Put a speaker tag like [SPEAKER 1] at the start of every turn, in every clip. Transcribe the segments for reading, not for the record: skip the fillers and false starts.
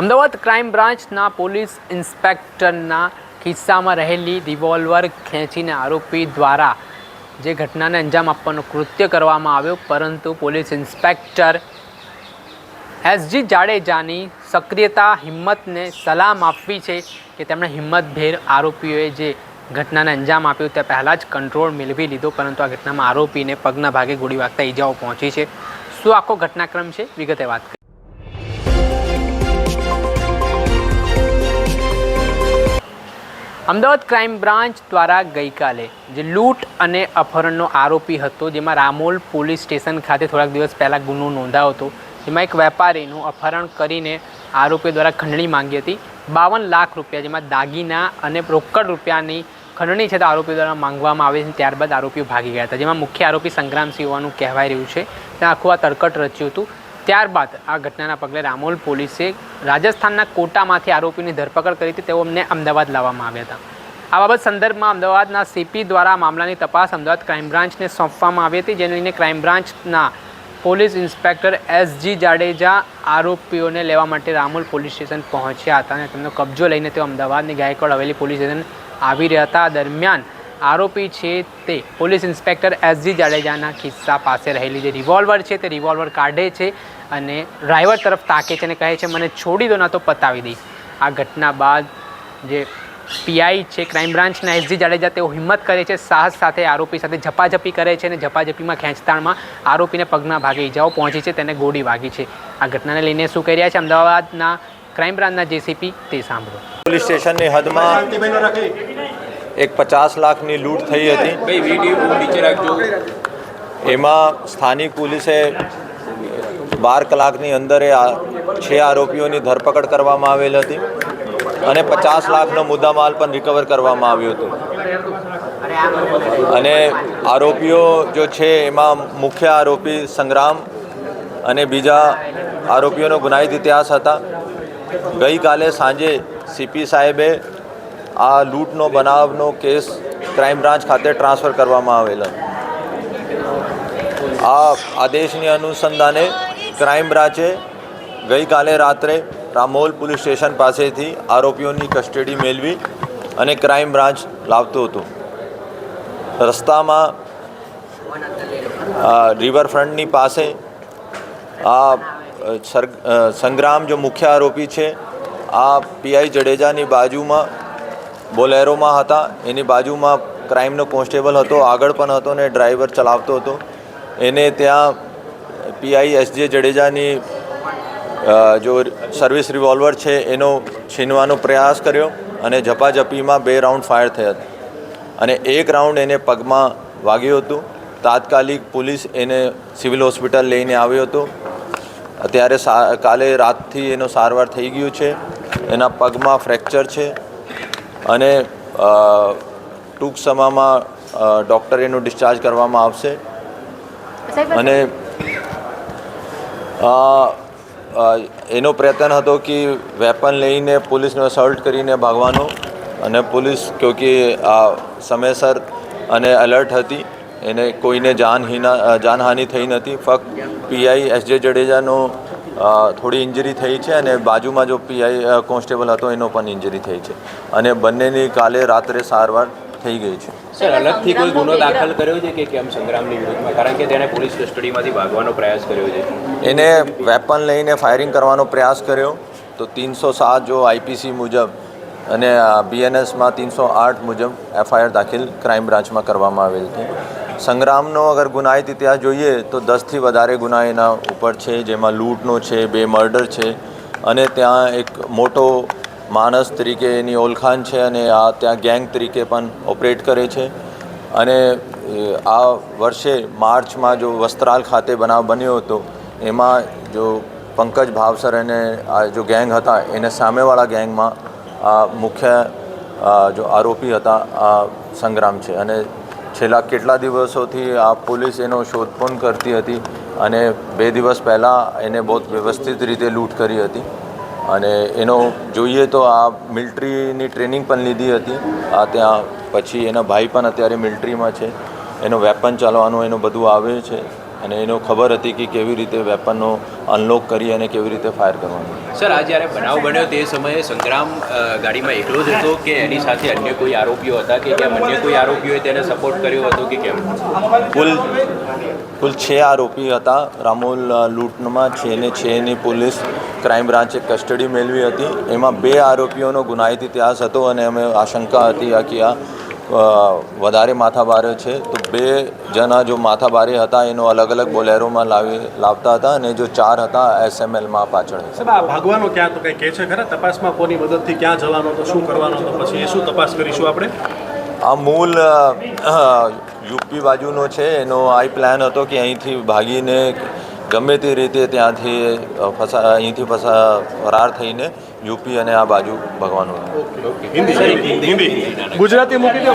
[SPEAKER 1] Ahmedabad crime બ્રાન્ચના police ઇન્સ્પેક્ટરના ખિસ્સામાં રહેલી રિવોલ્વર ખેંચીને આરોપી દ્વારા જે ઘટનાને અંજામ આપવાનું કૃત્ય કરવામાં આવ્યું, પરંતુ પોલીસ ઇન્સ્પેક્ટર એસજી જાડેજાની સક્રિયતા હિંમતને સલામ આપવી છે કે તેમણે હિંમતભેર આરોપીઓએ જે ઘટનાને અંજામ આપ્યું તે પહેલાં જ કંટ્રોલ મેળવી લીધો, પરંતુ આ ઘટનામાં આરોપીને પગના ભાગે ગોળી વાગતા ઈજાઓ પહોંચી છે। શું આખો ઘટનાક્રમ છે, વિગતે વાત કરીએ। અમદાવાદ ક્રાઇમ બ્રાન્ચ દ્વારા ગઈકાલે જે લૂંટ અને અપહરણનો આરોપી હતો, જેમાં રામોલ પોલીસ સ્ટેશન ખાતે થોડાક દિવસ પહેલાં ગુનો નોંધાયો હતો, જેમાં એક વેપારીનું અપહરણ કરીને આરોપીઓ દ્વારા ખંડણી માંગી હતી 52 લાખ રૂપિયા, જેમાં દાગીના અને રોકડ રૂપિયાની ખંડણી છે તે આરોપીઓ દ્વારા માંગવામાં આવી છે। ત્યારબાદ આરોપીઓ ભાગી ગયા હતા, જેમાં મુખ્ય આરોપી સંગ્રામસિંહ હોવાનું કહેવાય રહ્યું છે। ત્યાં આખું આ તરકટ રચ્યું હતું। ત્યારબાદ આ ઘટનાના પગલે રામોલ પોલીસે રાજસ્થાનના કોટામાંથી આરોપીની ધરપકડ કરી હતી, તેઓને અમદાવાદ લાવવામાં આવ્યા હતા। આ બાબત સંદર્ભમાં અમદાવાદના સીપી દ્વારા મામલાની તપાસ અમદાવાદ ક્રાઇમ બ્રાન્ચને સોંપવામાં આવી હતી, જેને લઈને ક્રાઇમ બ્રાન્ચના પોલીસ ઇન્સ્પેક્ટર એસજી જાડેજા આરોપીઓને લેવા માટે રામોલ પોલીસ સ્ટેશન પહોંચ્યા હતા અને તેમનો કબજો લઈને તેઓ અમદાવાદની ગાયકવાડ હવેલી પોલીસ સ્ટેશન આવી રહ્યા હતા। આ દરમિયાન આરોપી છે તે પોલીસ ઇન્સ્પેક્ટર એસજી જાડેજાના ખિસ્સા પાસે રહેલી જે રિવોલ્વર છે તે રિવોલ્વર કાઢે છે અને ડ્રાઈવર તરફ તાકે છે અને કહે છે, મને છોડી દો ના તો પતાવી દઈશ। આ ઘટના બાદ જે પીઆઈ છે ક્રાઇમ બ્રાન્ચના એસજી જાડેજા, તેઓ હિંમત કરે છે, સાહસ સાથે આરોપી સાથે ઝપાઝપી કરે છે અને ઝપાઝપીમાં ખેંચતાણમાં આરોપીને પગના ભાગે ઈજાઓ પહોંચી છે, તેને ગોળી વાગી છે। આ ઘટનાને લઈને શું કહી રહ્યા છે અમદાવાદના ક્રાઇમ બ્રાન્ચના જેસીપી, તે સાંભળો।
[SPEAKER 2] પોલીસ સ્ટેશનની હદમાં એક 50 લાખની લૂંટ થઈ હતી। એમાં સ્થાનિક પોલીસે 12 કલાકની અંદર 6 આરોપીઓની ધરપકડ કરવામાં આવેલ હતી અને 50 લાખનો મુદ્દામાલ પણ રિકવર કરવામાં આવ્યો હતો। અને આરોપીઓ જો છે એમાં મુખ્ય આરોપી સંગ્રામ અને બીજા આરોપીઓનો ગુનાહિત ઇતિહાસ હતા। ગઈકાલે સાંજે સીપી સાહેબે આ લૂંટનો બનાવનો કેસ ક્રાઇમ બ્રાન્ચ ખાતે ટ્રાન્સફર કરવામાં આવેલો। આ આદેશની અનુસંધાને ક્રાઇમ બ્રાન્ચે ગઈકાલે રાત્રે રામોલ પોલીસ સ્ટેશન પાસેથી આરોપીઓની કસ્ટડી મેળવી અને ક્રાઇમ બ્રાન્ચ લાવતો હતો। રસ્તામાં રિવરફ્રન્ટની પાસે આ સંગ્રામ જો મુખ્ય આરોપી છે, આ પીઆઈ જડેજાની બાજુમાં બોલેરોમાં હતા, એની બાજુમાં ક્રાઇમનો કોન્સ્ટેબલ હતો, આગળ પણ હતો ને ડ્રાઈવર ચલાવતો હતો। એને ત્યાં પીઆઈ એસજે જડેજાની જો સર્વિસ રિવોલ્વર છે એનો છીનવાનો પ્રયાસ કર્યો અને ઝપાઝપીમાં 2 રાઉન્ડ ફાયર થયા અને 1 રાઉન્ડ એને પગમાં વાગ્યું હતું। તાત્કાલિક પોલીસ એને સિવિલ હોસ્પિટલ લઈને આવ્યો હતો। અત્યારે કાલે રાતથી એનો સારવાર થઈ ગયું છે, એના પગમાં ફ્રેક્ચર છે અને ટૂંક સમયમાં ડૉક્ટર એનું ડિસ્ચાર્જ કરવામાં આવશે। અને એનો પ્રયત્ન હતો કે વેપન લઈને પોલીસને અસોલ્ટ કરીને ભાગવાનો, અને પોલીસ ક્યોંકિ સમયસર અને એલર્ટ હતી, એને કોઈને જાનહાનિ થઈ નથી। ફક્ત પીઆઈ એસજે જડેજાનો થોડી ઇન્જરી થઈ છે અને બાજુમાં જો પીઆઈ કોન્સ્ટેબલ હતો એનો પણ ઇન્જરી થઈ છે અને બંનેની કાલે રાત્રે સારવાર થઈ ગઈ છે।
[SPEAKER 3] સર, અલગથી કોઈ ગુનો દાખલ કર્યો છે કે કેમ સંગ્રામની વિરુદ્ધમાં? કારણ કે તેણે પોલીસ કસ્ટડીમાંથી ભાગવાનો પ્રયાસ કર્યો છે।
[SPEAKER 2] એને વેપન લઈને ફાયરિંગ કરવાનો પ્રયાસ કર્યો તો 307 જો આઈપીસી મુજબ અને બીએનએસમાં 308 મુજબ એફઆઈઆર દાખલ ક્રાઇમ બ્રાન્ચમાં કરવામાં આવેલ છે। સંગ્રામનો અગર ગુનાહિત ઇતિહાસ જોઈએ તો 10થી વધારે ગુના એના ઉપર છે, જેમાં લૂંટનો છે, 2 મર્ડર છે અને ત્યાં એક મોટો માણસ તરીકે એની ઓળખાણ છે અને આ ત્યાં ગેંગ તરીકે પણ ઓપરેટ કરે છે। અને આ વર્ષે માર્ચમાં જો વસ્ત્રાલ ખાતે બનાવ બન્યો હતો, એમાં જો પંકજ ભાવસર અને આ જો ગેંગ હતા એને સામેવાળા ગેંગમાં આ મુખ્ય જો આરોપી હતા આ સંગ્રામ છે। અને છેલ્લા કેટલા દિવસોથી આ પોલીસ એનો શોધખોળ કરતી હતી અને 2 દિવસ પહેલાં એને બહુ વ્યવસ્થિત રીતે લૂંટ કરી હતી અને એનો જોઈએ તો આ મિલિટરીની ટ્રેનિંગ પણ લીધી હતી આ ત્યાં। પછી એના ભાઈ પણ અત્યારે મિલિટરીમાં છે, એનો વેપન ચાલવાનું એનું બધું આવે છે અને એનો ખબર હતી કે કેવી રીતે વેપનનો અનલોક કરી અને કેવી રીતે ફાયર કરવાનું.
[SPEAKER 3] સર આ જ્યારે બનાવ બન્યો તે સમયે સંગ્રામ ગાડીમાં એકલો જ હતો કે એની સાથે અન્ય કોઈ આરોપીઓ હતા કે કેમ અન્ય કોઈ આરોપીઓએ તેને સપોર્ટ કર્યો હતો કે કેમ?
[SPEAKER 2] કુલ 6 આરોપી હતા. રામોલ લૂંટમાં 6 ને 6ની પોલીસ ક્રાઇમ બ્રાન્ચે કસ્ટડી મેળવી હતી. એમાં 2 આરોપીઓનો ગુનાહિત ઇતિહાસ હતો અને અમે આશંકા હતી કે આ વધારે માથાભારે છે. તો 2 જણા જો માથાભારે હતા એનો અલગ અલગ બોલેરોમાં લાવતા હતા અને જો 4 હતા SMLમાં પાછળ.
[SPEAKER 4] ભાગવાનો ક્યાં તો કંઈ કહે છે ખરા તપાસમાં કોની મદદથી ક્યાં જવાનો હતો શું કરવાનો હતો પછી એ શું તપાસ કરીશું આપણે?
[SPEAKER 2] આ મૂળ યુપી બાજુનો છે. એનો આ પ્લાન હતો કે અહીંથી ભાગીને ગમે તે રીતે ત્યાંથી અહીંથી ફરાર થઈને યુપી અને આ બાજુ ભાગવાનું.
[SPEAKER 4] ગુજરાતી મૂકી દો.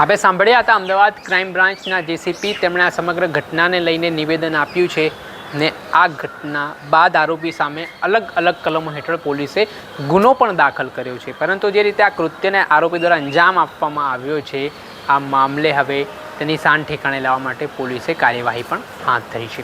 [SPEAKER 1] આપણે સાંભળ્યા હતા અમદાવાદ ક્રાઇમ બ્રાન્ચના જેસીપી. તેમણે આ સમગ્ર ઘટનાને લઈને નિવેદન આપ્યું છે ને આ ઘટના બાદ આરોપી સામે અલગ અલગ કલમો હેઠળ પોલીસે ગુનો પણ દાખલ કર્યો છે. પરંતુ જે રીતે આ કૃત્યને આરોપી દ્વારા અંજામ આપવામાં આવ્યો છે આ મામલે હવે તેની શાન ઠેકાણે લાવવા માટે પોલીસે કાર્યવાહી પણ હાથ ધરી છે.